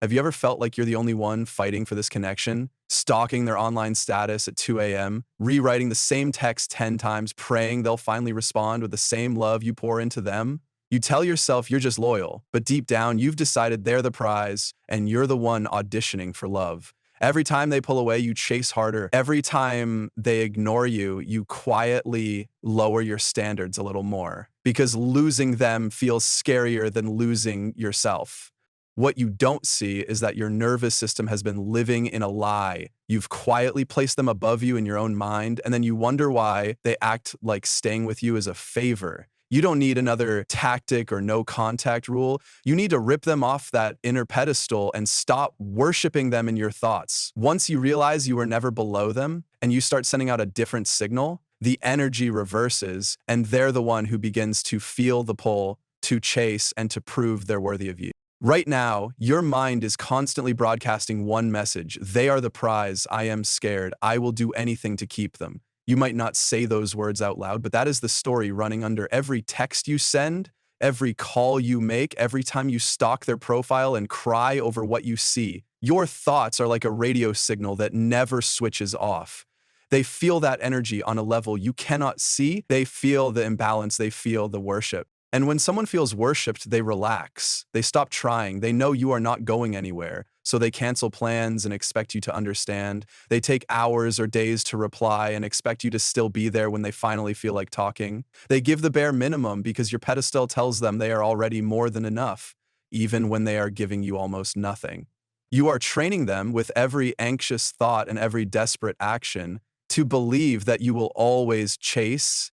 Have you ever felt like you're the only one fighting for this connection? Stalking their online status at 2 a.m., rewriting the same text 10 times, praying they'll finally respond with the same love you pour into them? You tell yourself you're just loyal, but deep down, you've decided they're the prize and you're the one auditioning for love. Every time they pull away, you chase harder. Every time they ignore you, you quietly lower your standards a little more because losing them feels scarier than losing yourself. What you don't see is that your nervous system has been living in a lie. You've quietly placed them above you in your own mind, and then you wonder why they act like staying with you is a favor. You don't need another tactic or no contact rule. You need to rip them off that inner pedestal and stop worshiping them in your thoughts. Once you realize you were never below them and you start sending out a different signal, the energy reverses, and they're the one who begins to feel the pull, to chase, and to prove they're worthy of you. Right now, your mind is constantly broadcasting one message. They are the prize. I am scared. I will do anything to keep them. You might not say those words out loud, but that is the story running under every text you send, every call you make, every time you stalk their profile and cry over what you see. Your thoughts are like a radio signal that never switches off. They feel that energy on a level you cannot see. They feel the imbalance. They feel the worship. And when someone feels worshipped, they relax. They stop trying. They know you are not going anywhere. So they cancel plans and expect you to understand. They take hours or days to reply and expect you to still be there when they finally feel like talking. They give the bare minimum because your pedestal tells them they are already more than enough, even when they are giving you almost nothing. You are training them with every anxious thought and every desperate action to believe that you will always chase.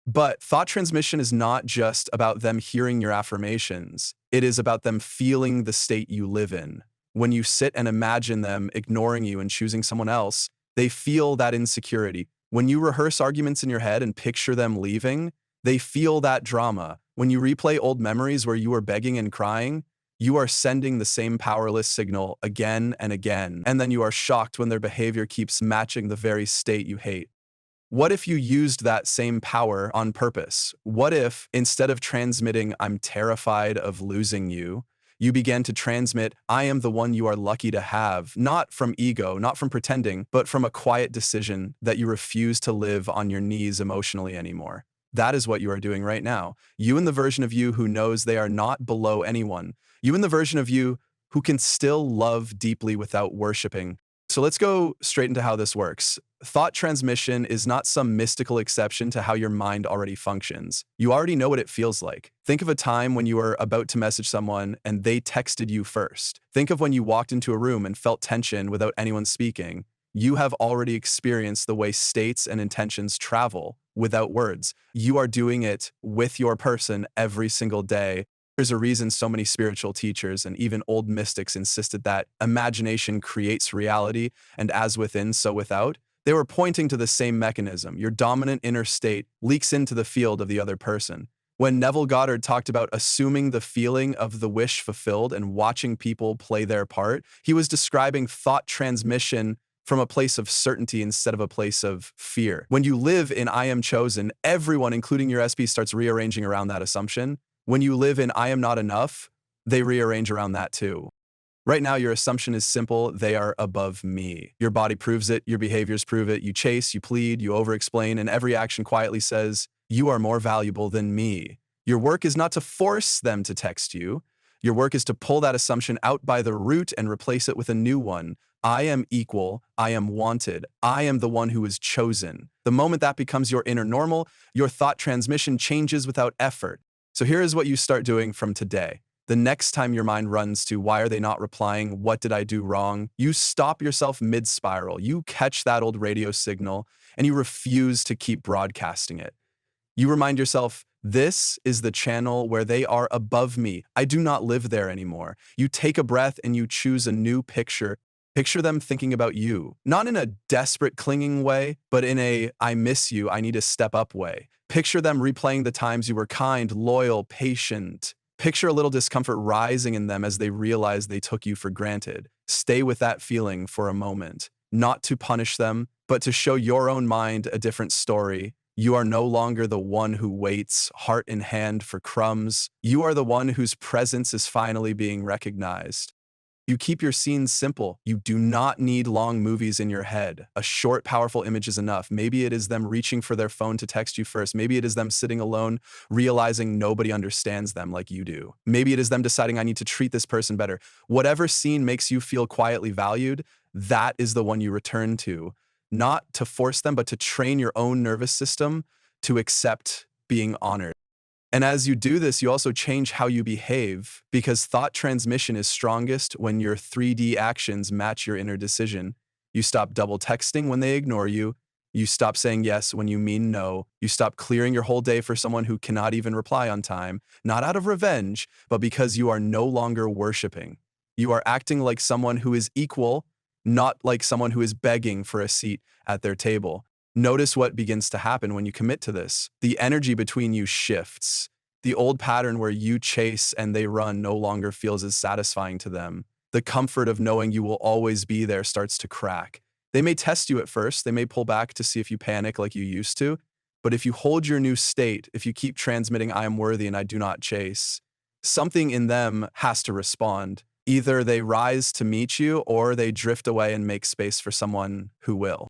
But thought transmission is not just about them hearing your affirmations. It is about them feeling the state you live in. When you sit and imagine them ignoring you and choosing someone else, they feel that insecurity. When you rehearse arguments in your head and picture them leaving, they feel that drama. When you replay old memories where you were begging and crying, you are sending the same powerless signal again and again. And then you are shocked when their behavior keeps matching the very state you hate. What if you used that same power on purpose? What if, instead of transmitting, I'm terrified of losing you, you began to transmit, I am the one you are lucky to have, not from ego, not from pretending, but from a quiet decision that you refuse to live on your knees emotionally anymore? That is what you are doing right now. You and the version of you who knows they are not below anyone. You and the version of you who can still love deeply without worshiping. So let's go straight into how this works. Thought transmission is not some mystical exception to how your mind already functions. You already know what it feels like. Think of a time when you were about to message someone and they texted you first. Think of when you walked into a room and felt tension without anyone speaking. You have already experienced the way states and intentions travel without words. You are doing it with your person every single day. There's a reason so many spiritual teachers and even old mystics insisted that imagination creates reality, and as within, so without. They were pointing to the same mechanism. Your dominant inner state leaks into the field of the other person. When Neville Goddard talked about assuming the feeling of the wish fulfilled and watching people play their part, he was describing thought transmission from a place of certainty instead of a place of fear. When you live in I am chosen, everyone, including your SP, starts rearranging around that assumption. When you live in I am not enough, they rearrange around that too. Right now, your assumption is simple. They are above me. Your body proves it. Your behaviors prove it. You chase, you plead, you over-explain, and every action quietly says, you are more valuable than me. Your work is not to force them to text you. Your work is to pull that assumption out by the root and replace it with a new one. I am equal. I am wanted. I am the one who is chosen. The moment that becomes your inner normal, your thought transmission changes without effort. So here is what you start doing from today. The next time your mind runs to why are they not replying? What did I do wrong? You stop yourself mid-spiral. You catch that old radio signal and you refuse to keep broadcasting it. You remind yourself, this is the channel where they are above me. I do not live there anymore. You take a breath and you choose a new picture. Picture them thinking about you, not in a desperate clinging way, but in a I miss you, I need to step up way. Picture them replaying the times you were kind, loyal, patient. Picture a little discomfort rising in them as they realize they took you for granted. Stay with that feeling for a moment, not to punish them, but to show your own mind a different story. You are no longer the one who waits, heart in hand, for crumbs. You are the one whose presence is finally being recognized. You keep your scenes simple. You do not need long movies in your head. A short, powerful image is enough. Maybe it is them reaching for their phone to text you first. Maybe it is them sitting alone, realizing nobody understands them like you do. Maybe it is them deciding, I need to treat this person better. Whatever scene makes you feel quietly valued, that is the one you return to. Not to force them, but to train your own nervous system to accept being honored. And as you do this, you also change how you behave because thought transmission is strongest when your 3D actions match your inner decision. You stop double texting when they ignore you. You stop saying yes when you mean no. You stop clearing your whole day for someone who cannot even reply on time, not out of revenge, but because you are no longer worshiping. You are acting like someone who is equal, not like someone who is begging for a seat at their table. Notice what begins to happen when you commit to this. The energy between you shifts. The old pattern where you chase and they run no longer feels as satisfying to them. The comfort of knowing you will always be there starts to crack. They may test you at first, they may pull back to see if you panic like you used to, but if you hold your new state, if you keep transmitting, I am worthy and I do not chase, something in them has to respond. Either they rise to meet you or they drift away and make space for someone who will.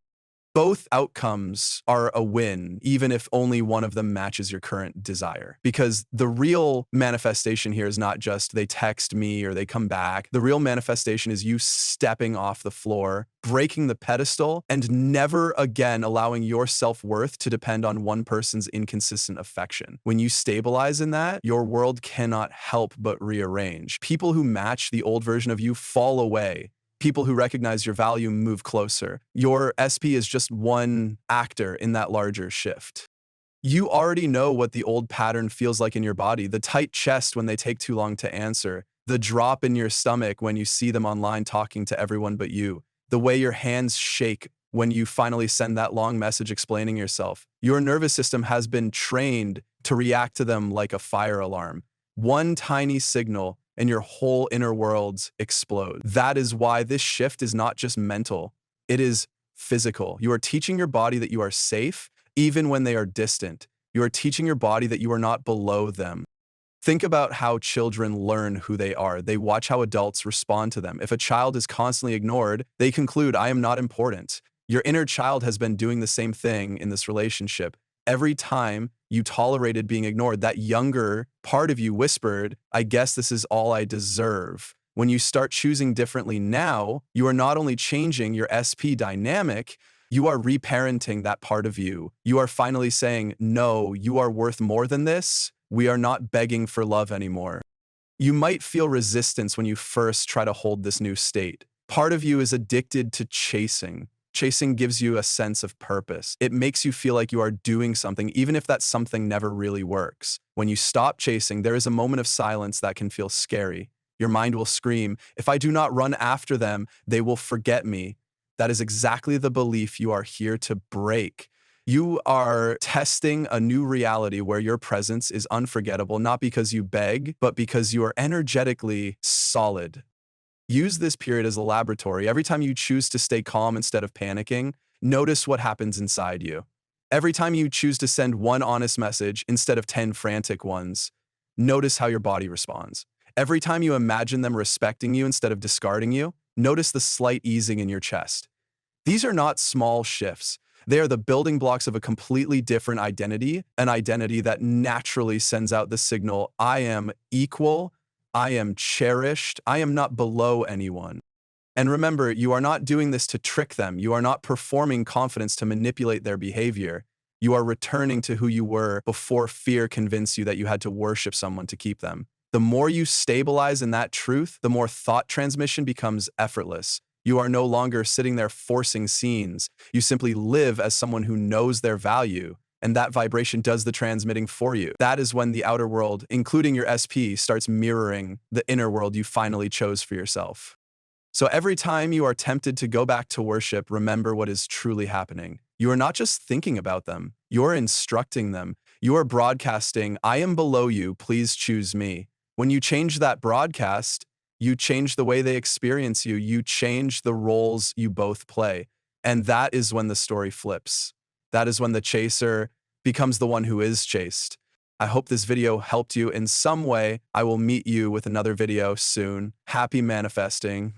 Both outcomes are a win, even if only one of them matches your current desire. Because the real manifestation here is not just they text me or they come back. The real manifestation is you stepping off the floor, breaking the pedestal, and never again allowing your self-worth to depend on one person's inconsistent affection. When you stabilize in that, your world cannot help but rearrange. People who match the old version of you fall away. People who recognize your value move closer. Your SP is just one actor in that larger shift. You already know what the old pattern feels like in your body, the tight chest when they take too long to answer, the drop in your stomach when you see them online talking to everyone but you, the way your hands shake when you finally send that long message explaining yourself. Your nervous system has been trained to react to them like a fire alarm. One tiny signal and your whole inner worlds explode. That is why this shift is not just mental, it is physical. You are teaching your body that you are safe, even when they are distant. You are teaching your body that you are not below them. Think about how children learn who they are. They watch how adults respond to them. If a child is constantly ignored, they conclude, I am not important. Your inner child has been doing the same thing in this relationship. Every time you tolerated being ignored, that younger part of you whispered, I guess this is all I deserve. When you start choosing differently now, you are not only changing your SP dynamic, you are reparenting that part of you. You are finally saying, no, you are worth more than this. We are not begging for love anymore. You might feel resistance when you first try to hold this new state. Part of you is addicted to chasing. Chasing gives you a sense of purpose. It makes you feel like you are doing something, even if that something never really works. When you stop chasing, there is a moment of silence that can feel scary. Your mind will scream, if I do not run after them, they will forget me. That is exactly the belief you are here to break. You are testing a new reality where your presence is unforgettable, not because you beg, but because you are energetically solid. Use this period as a laboratory. Every time you choose to stay calm instead of panicking, notice what happens inside you. Every time you choose to send one honest message instead of 10 frantic ones, notice how your body responds. Every time you imagine them respecting you instead of discarding you, notice the slight easing in your chest. These are not small shifts. They are the building blocks of a completely different identity, an identity that naturally sends out the signal, I am equal, I am cherished, I am not below anyone. And remember, you are not doing this to trick them. You are not performing confidence to manipulate their behavior. You are returning to who you were before fear convinced you that you had to worship someone to keep them. The more you stabilize in that truth, the more thought transmission becomes effortless. You are no longer sitting there forcing scenes. You simply live as someone who knows their value, and that vibration does the transmitting for you. That is when the outer world, including your SP, starts mirroring the inner world you finally chose for yourself. So every time you are tempted to go back to worship, remember what is truly happening. You are not just thinking about them, you are instructing them. You are broadcasting, I am below you, please choose me. When you change that broadcast, you change the way they experience you. You change the roles you both play. And that is when the story flips. That is when the chaser becomes the one who is chased. I hope this video helped you in some way. I will meet you with another video soon. Happy manifesting.